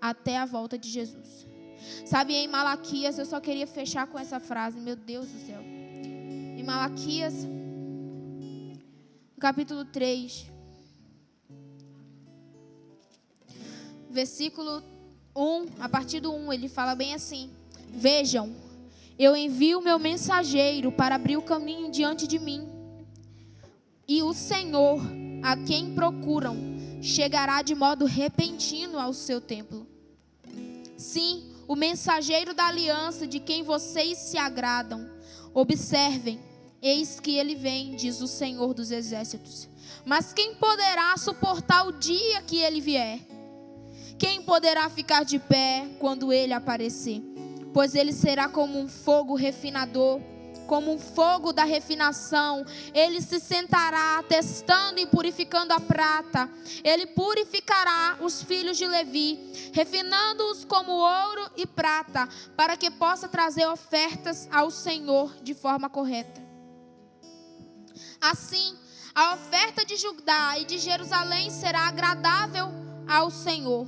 até a volta de Jesus. Sabe, em Malaquias, eu só queria fechar com essa frase, meu Deus do céu. Em Malaquias, capítulo 3, versículo 1, a partir do 1, ele fala bem assim: vejam, eu envio o meu mensageiro para abrir o caminho diante de mim, e o Senhor, a quem procuram, chegará de modo repentino ao seu templo. Sim, o mensageiro da aliança de quem vocês se agradam. Observem, eis que ele vem, diz o Senhor dos exércitos. Mas quem poderá suportar o dia que ele vier? Quem poderá ficar de pé quando ele aparecer? Pois ele será como um fogo refinador, como um fogo da refinação. Ele se sentará testando e purificando a prata. Ele purificará os filhos de Levi, refinando-os como ouro e prata, para que possa trazer ofertas ao Senhor de forma correta. Assim, a oferta de Judá e de Jerusalém será agradável ao Senhor,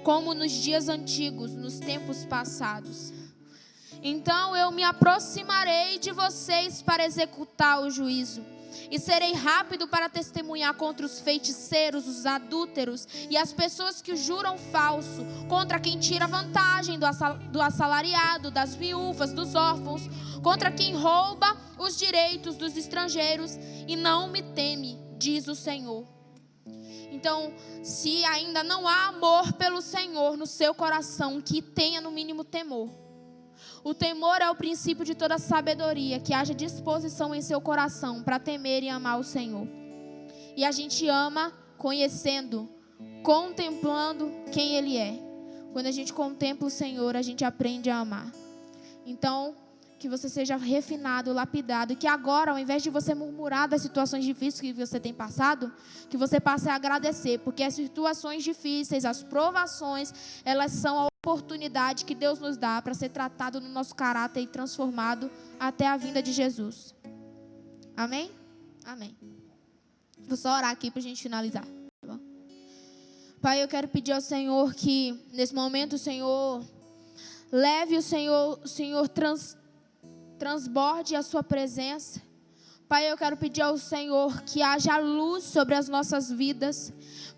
como nos dias antigos, nos tempos passados. Então eu me aproximarei de vocês para executar o juízo, e serei rápido para testemunhar contra os feiticeiros, os adúlteros e as pessoas que juram falso, contra quem tira vantagem do assalariado, das viúvas, dos órfãos, contra quem rouba os direitos dos estrangeiros e não me teme, diz o Senhor. Então, se ainda não há amor pelo Senhor no seu coração, que tenha no mínimo temor. O temor é o princípio de toda sabedoria, que haja disposição em seu coração para temer e amar o Senhor. E a gente ama conhecendo, contemplando quem Ele é. Quando a gente contempla o Senhor, a gente aprende a amar. Então, que você seja refinado, lapidado, e que agora, ao invés de você murmurar das situações difíceis que você tem passado, que você passe a agradecer, porque as situações difíceis, as provações, elas são a oportunidade que Deus nos dá para ser tratado no nosso caráter e transformado até a vinda de Jesus. Amém? Amém. Vou só orar aqui para a gente finalizar. Tá bom? Pai, eu quero pedir ao Senhor que nesse momento o Senhor leve o Senhor transborde a sua presença. Pai, eu quero pedir ao Senhor que haja luz sobre as nossas vidas.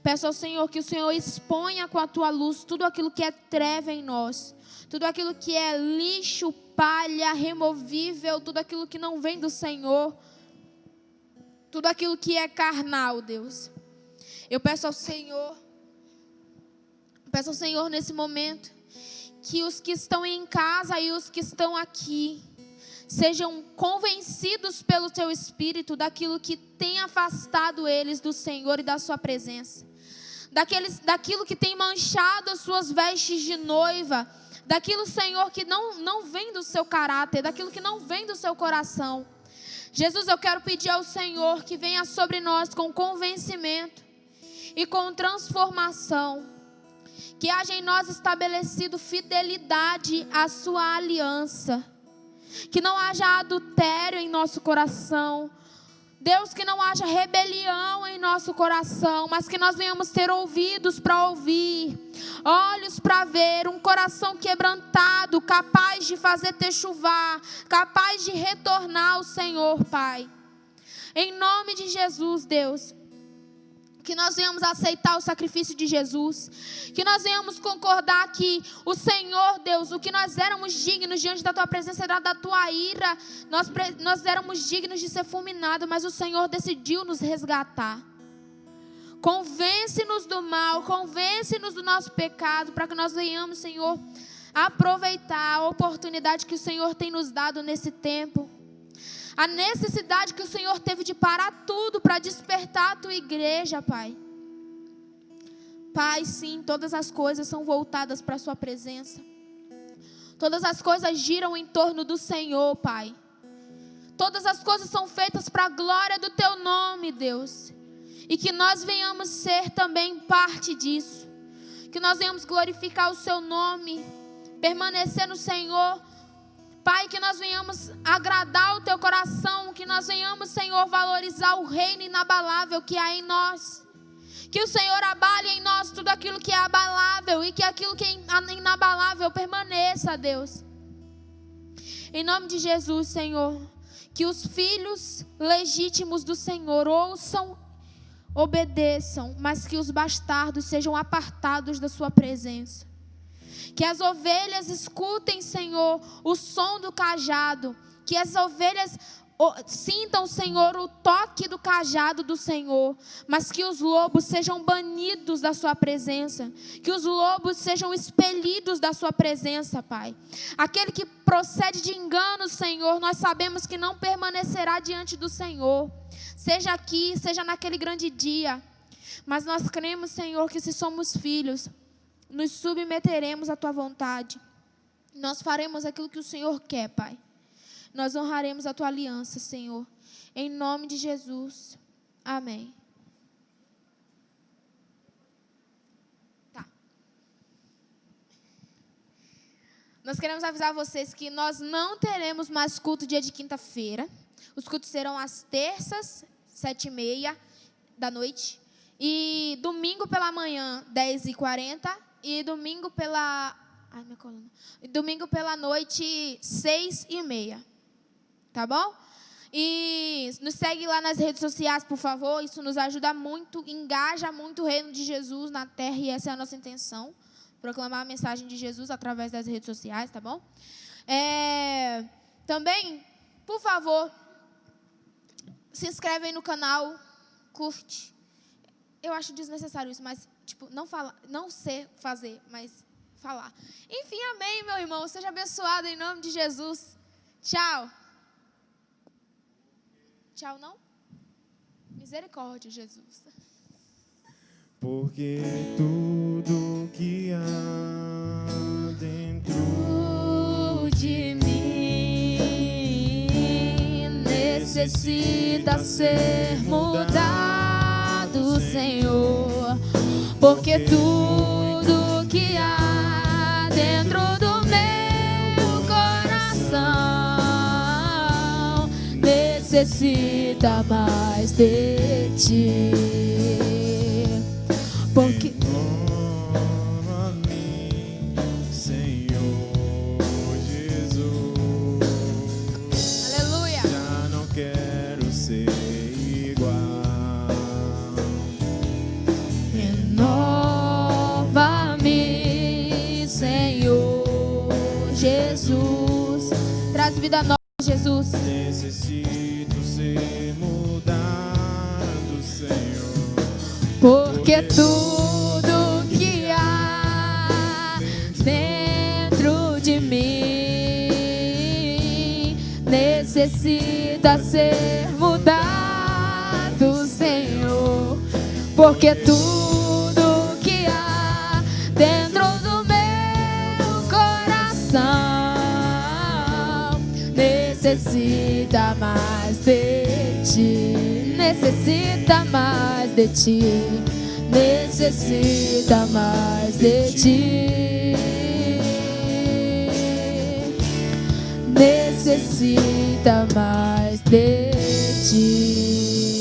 Peço ao Senhor que o Senhor exponha com a tua luz tudo aquilo que é treva em nós, tudo aquilo que é lixo, palha, removível, tudo aquilo que não vem do Senhor, tudo aquilo que é carnal, Deus. Eu peço ao Senhor nesse momento, que os que estão em casa e os que estão aqui sejam convencidos pelo Teu Espírito daquilo que tem afastado eles do Senhor e da Sua presença, daquilo que tem manchado as suas vestes de noiva, daquilo, Senhor, que não vem do seu caráter, daquilo que não vem do seu coração. Jesus, eu quero pedir ao Senhor que venha sobre nós com convencimento e com transformação, que haja em nós estabelecido fidelidade à sua aliança, que não haja adultério em nosso coração, Deus, que não haja rebelião em nosso coração, mas que nós venhamos ter ouvidos para ouvir, olhos para ver, um coração quebrantado, capaz de fazer chuvar, capaz de retornar ao Senhor, Pai. Em nome de Jesus, Deus, que nós venhamos aceitar o sacrifício de Jesus, que nós venhamos concordar que o Senhor, Deus, o que nós éramos dignos diante da Tua presença era da Tua ira, nós éramos dignos de ser fulminados, mas o Senhor decidiu nos resgatar. Convence-nos do mal, convence-nos do nosso pecado, para que nós venhamos, Senhor, aproveitar a oportunidade que o Senhor tem nos dado nesse tempo. A necessidade que o Senhor teve de parar tudo para despertar a Tua igreja, Pai. Pai, sim, todas as coisas são voltadas para a Sua presença. Todas as coisas giram em torno do Senhor, Pai. Todas as coisas são feitas para a glória do Teu nome, Deus. E que nós venhamos ser também parte disso. Que nós venhamos glorificar o Seu nome, permanecer no Senhor. Pai, que nós venhamos agradar o Teu coração, que nós venhamos, Senhor, valorizar o reino inabalável que há em nós. Que o Senhor abale em nós tudo aquilo que é abalável e que aquilo que é inabalável permaneça, Deus. Em nome de Jesus, Senhor, que os filhos legítimos do Senhor ouçam, obedeçam, mas que os bastardos sejam apartados da Sua presença. Que as ovelhas escutem, Senhor, o som do cajado. Que as ovelhas sintam, Senhor, o toque do cajado do Senhor. Mas que os lobos sejam banidos da Sua presença. Que os lobos sejam expelidos da Sua presença, Pai. Aquele que procede de engano, Senhor, nós sabemos que não permanecerá diante do Senhor. Seja aqui, seja naquele grande dia. Mas nós cremos, Senhor, que se somos filhos, nos submeteremos à Tua vontade. Nós faremos aquilo que o Senhor quer, Pai. Nós honraremos a Tua aliança, Senhor. Em nome de Jesus. Amém. Tá. Nós queremos avisar vocês que nós não teremos mais culto dia de quinta-feira. Os cultos serão às terças, 7h30 da noite. E domingo pela manhã, 10h40. E domingo pela noite, 6h30. Tá bom? E nos segue lá nas redes sociais, por favor. Isso nos ajuda muito, engaja muito o reino de Jesus na terra. E essa é a nossa intenção. Proclamar a mensagem de Jesus através das redes sociais, tá bom? Também, por favor, se inscreve aí no canal, curte. Eu acho desnecessário isso, mas não sei fazer, mas falar. Enfim, amém, meu irmão. Seja abençoado em nome de Jesus. Tchau. Tchau, não? Misericórdia, Jesus. Porque tudo que há dentro de mim necessita ser mudado, Senhor. Porque tudo que há dentro do meu coração necessita mais de Ti. Porque honra a mim, Senhor Jesus. Aleluia. Já não quero ser igual. Jesus. Traz vida nova, Jesus. Necessito ser mudado, Senhor. Porque tudo que há dentro de mim necessita ser mudado, Senhor. Porque tudo que há dentro do meu coração necessita mais de ti, necessita mais de ti, necessita mais de ti, necessita mais de ti.